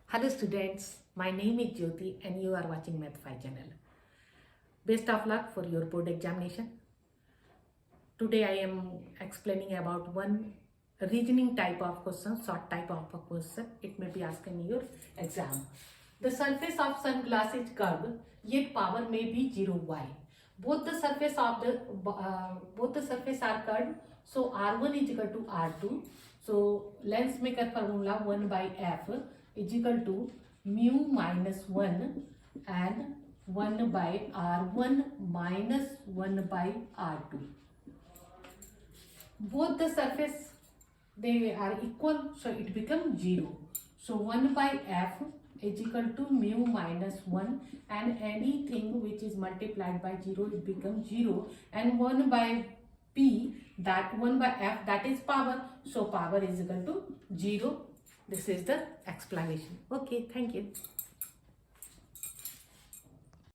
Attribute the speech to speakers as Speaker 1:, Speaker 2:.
Speaker 1: Hello students, my name is Jyoti and you are watching Math 5 channel. Best of luck for your board examination. Today I am explaining about one reasoning type of question, short type of a question. It may be asked in your exam. The surface of sunglass is curved, yet power may be 0y. Both the surface are curved, so R1 is equal to R2. So lens maker formula 1 by F is equal to mu minus 1 and 1 by R1 minus 1 by R2. Both the surface they are equal, so it becomes 0. So 1 by F is equal to mu minus 1 and anything which is multiplied by 0 it becomes 0, and 1 by P, that 1 by F, that is power, so power is equal to 0. This is the explanation. Okay, thank you.